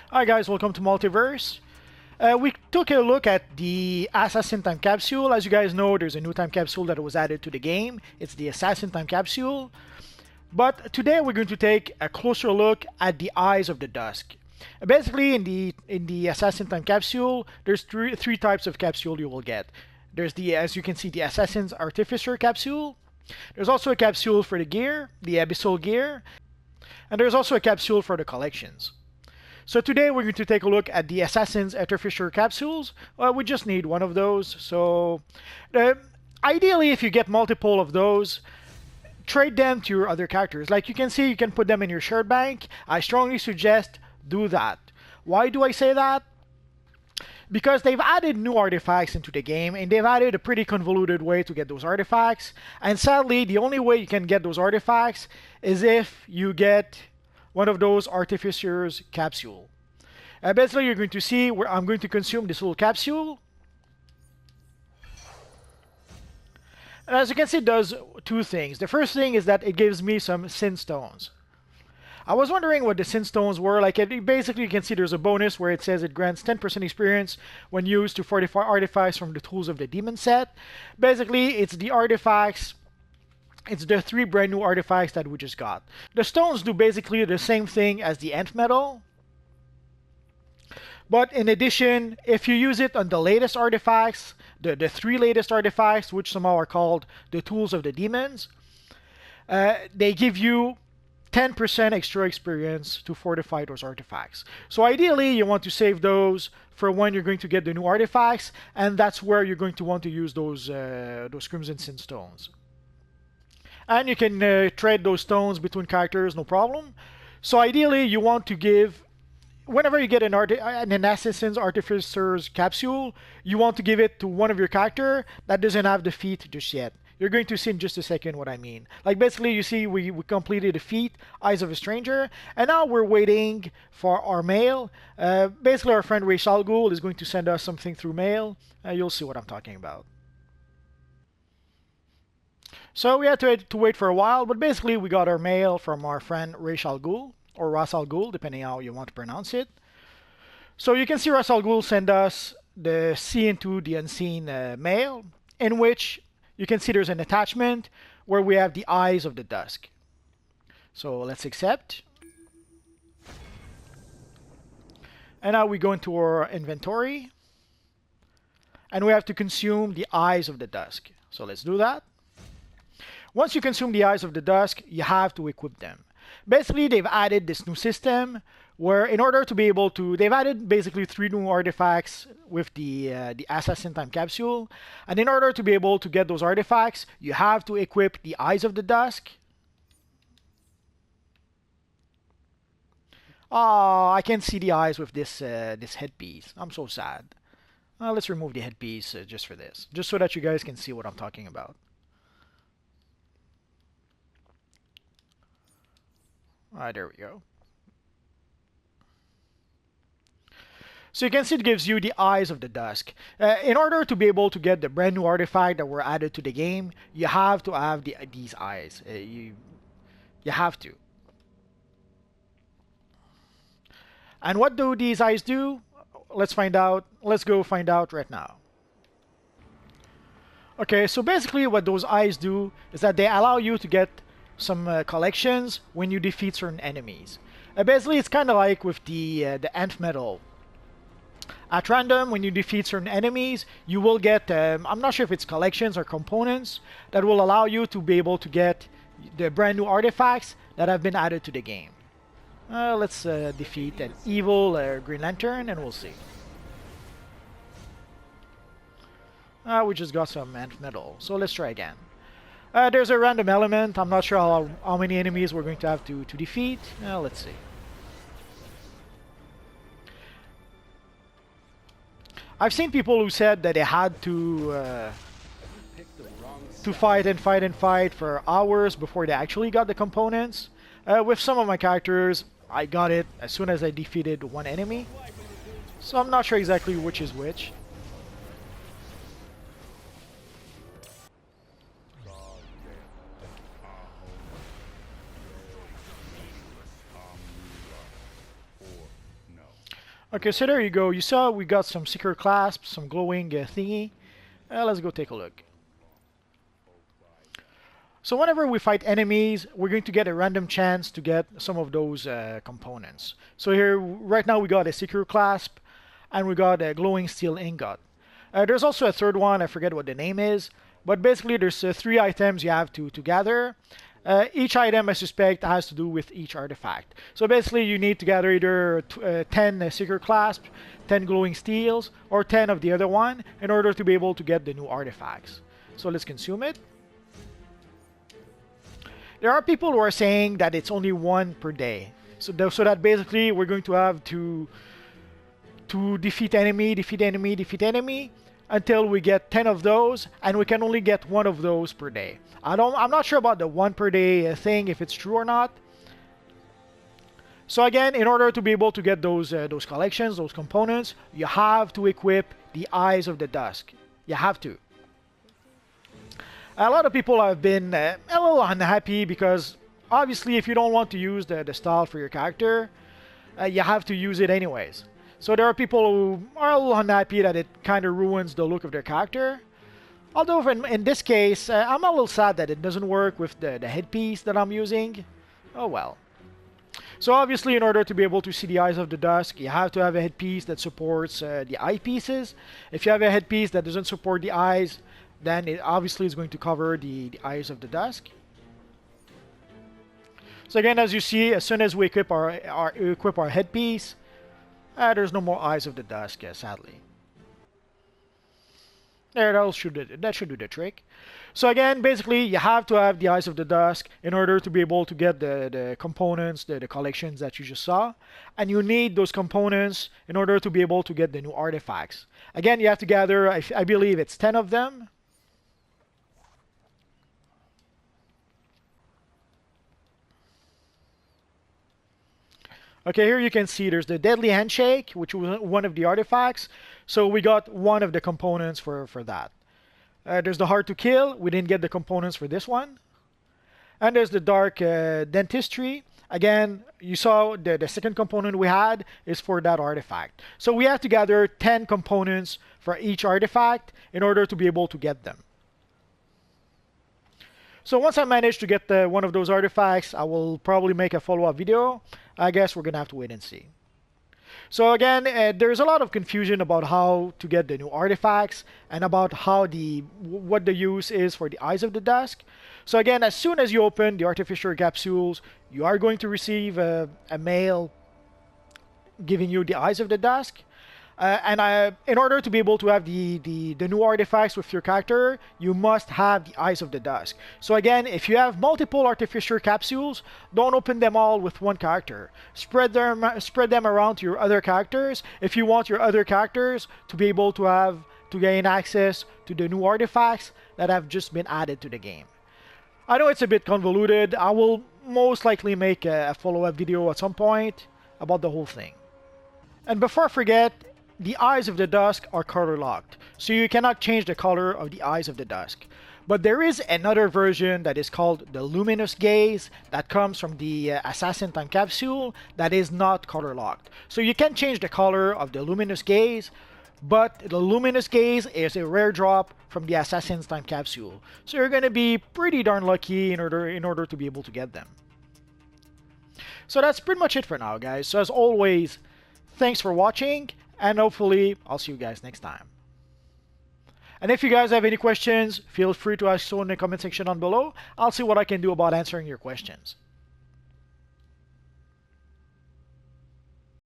Hi guys, welcome to Multiverse. We took a look at the Assassin Time Capsule. As you guys know, there's a new time capsule that was added to the game. It's the Assassin Time Capsule. But today we're going to take a closer look at the Eyes of the Dusk. Basically, in the Assassin Time Capsule, there's three types of capsule you will get. There's as you can see, the Assassin's Artificer Capsule. There's also a capsule for the gear, the Abyssal gear, and there's also a capsule for the collections. So today we're going to take a look at the Assassin's Artificer capsules. We just need one of those. So ideally, if you get multiple of those, trade them to your other characters. Like you can see, you can put them in your shared bank. I strongly suggest do that. Why do I say that? Because they've added new artifacts into the game, and they've added a pretty convoluted way to get those artifacts. And sadly, the only way you can get those artifacts is if you get one of those Artificer's capsule. Basically, you're going to see where I'm going to consume this little capsule. And as you can see, it does two things. The first thing is that it gives me some Sin Stones. I was wondering what the Sin Stones were. Like, basically, you can see there's a bonus where it says it grants 10% experience when used to fortify artifacts from the tools of the demon set. Basically, it's the artifacts. It's the three brand new artifacts that we just got. The stones do basically the same thing as the Ant Metal. But in addition, if you use it on the latest artifacts, the three latest artifacts, which somehow are called the Tools of the Demons, they give you 10% extra experience to fortify those artifacts. So ideally, you want to save those for when you're going to get the new artifacts, and that's where you're going to want to use those Crimson Sin Stones. And you can trade those stones between characters, no problem. So ideally, you want to give, whenever you get an Assassin's Artificer's capsule, you want to give it to one of your character that doesn't have the feat just yet. You're going to see in just a second what I mean. Like basically, you see we completed the feat, Eyes of a Stranger, and now we're waiting for our mail. Basically, our friend Ray Shalgul is going to send us something through mail. You'll see what I'm talking about. So we had to wait for a while, but basically we got our mail from our friend Ray Shalgul, or Ras Al Ghul, depending how you want to pronounce it. So you can see Ras Al Ghul send us the See Into the Unseen mail, in which you can see there's an attachment where we have the Eyes of the Dusk. So let's accept. And now we go into our inventory, and we have to consume the Eyes of the Dusk. So let's do that. Once you consume the Eyes of the Dusk, you have to equip them. Basically, they've added this new system where in order to be able to, they've added basically three new artifacts with the Assassin Time Capsule. And in order to be able to get those artifacts, you have to equip the Eyes of the Dusk. Oh, I can't see the eyes with this headpiece. I'm so sad. Let's remove the headpiece just for this, just so that you guys can see what I'm talking about. Alright, there we go. So you can see it gives you the Eyes of the Dusk. In order to be able to get the brand new artifact that were added to the game, you have to have these eyes. You have to. And what do these eyes do? Let's find out. Let's go find out right now. Okay, so basically what those eyes do is that they allow you to get some collections when you defeat certain enemies. Basically, it's kind of like with the Ant Metal. At random, when you defeat certain enemies, you will get, I'm not sure if it's collections or components, that will allow you to be able to get the brand new artifacts that have been added to the game. Let's defeat an evil Green Lantern, and we'll see. We just got some Ant Metal, so let's try again. There's a random element. I'm not sure how many enemies we're going to have to defeat. Let's see. I've seen people who said that they had to fight and fight and fight for hours before they actually got the components. With some of my characters, I got it as soon as I defeated one enemy. So I'm not sure exactly which is which. Okay, so there you go. You saw we got some secret clasps, some glowing thingy. Let's go take a look. So whenever we fight enemies, we're going to get a random chance to get some of those components. So here, right now we got a secret clasp, and we got a glowing steel ingot. There's also a third one, I forget what the name is, but basically there's 3 items you have to gather. Each item, I suspect, has to do with each artifact. So basically you need to gather either 10 secret clasps, 10 glowing steels, or 10 of the other one in order to be able to get the new artifacts. So let's consume it. There are people who are saying that it's only 1 per day. So that basically we're going to have to defeat enemy, defeat enemy, defeat enemy until we get 10 of those, and we can only get 1 of those per day. I'm not sure about the 1 per day thing, if it's true or not. So again, in order to be able to get those collections, those components, you have to equip the Eyes of the Dusk. You have to. A lot of people have been a little unhappy because obviously if you don't want to use the style for your character, you have to use it anyways. So there are people who are a little unhappy that it kind of ruins the look of their character. Although in this case, I'm a little sad that it doesn't work with the headpiece that I'm using. Oh well. So obviously in order to be able to see the Eyes of the Dusk, you have to have a headpiece that supports the eyepieces. If you have a headpiece that doesn't support the eyes, then it obviously is going to cover the Eyes of the Dusk. So again, as you see, as soon as we equip our headpiece, there's no more Eyes of the Dusk, sadly. There, that should do the trick. So again, basically, you have to have the Eyes of the Dusk in order to be able to get the components, the collections that you just saw. And you need those components in order to be able to get the new artifacts. Again, you have to gather, I believe it's 10 of them. Okay, here you can see there's the Deadly Handshake, which was one of the artifacts. So we got one of the components for that. There's the Hard to Kill. We didn't get the components for this one. And there's the Dark Dentistry. Again, you saw the second component we had is for that artifact. So we have to gather 10 components for each artifact in order to be able to get them. So once I manage to get one of those artifacts, I will probably make a follow-up video. I guess we're going to have to wait and see. So again, there's a lot of confusion about how to get the new artifacts and about what the use is for the Eyes of the Dusk. So again, as soon as you open the artificial capsules, you are going to receive a mail giving you the Eyes of the Dusk. In order to be able to have the new artifacts with your character, you must have the Eyes of the Dusk. So again, if you have multiple artificial capsules, don't open them all with one character. Spread them around to your other characters if you want your other characters to be able to gain access to the new artifacts that have just been added to the game. I know it's a bit convoluted. I will most likely make a follow-up video at some point about the whole thing. And before I forget, the Eyes of the Dusk are color locked, so you cannot change the color of the Eyes of the Dusk. But there is another version that is called the Luminous Gaze that comes from the Assassin Time Capsule that is not color locked. So you can change the color of the Luminous Gaze, but the Luminous Gaze is a rare drop from the Assassin's Time Capsule. So you're going to be pretty darn lucky in order to be able to get them. So that's pretty much it for now, guys. So as always, thanks for watching, and hopefully I'll see you guys next time. And if you guys have any questions, feel free to ask so in the comment section down below. I'll see what I can do about answering your questions.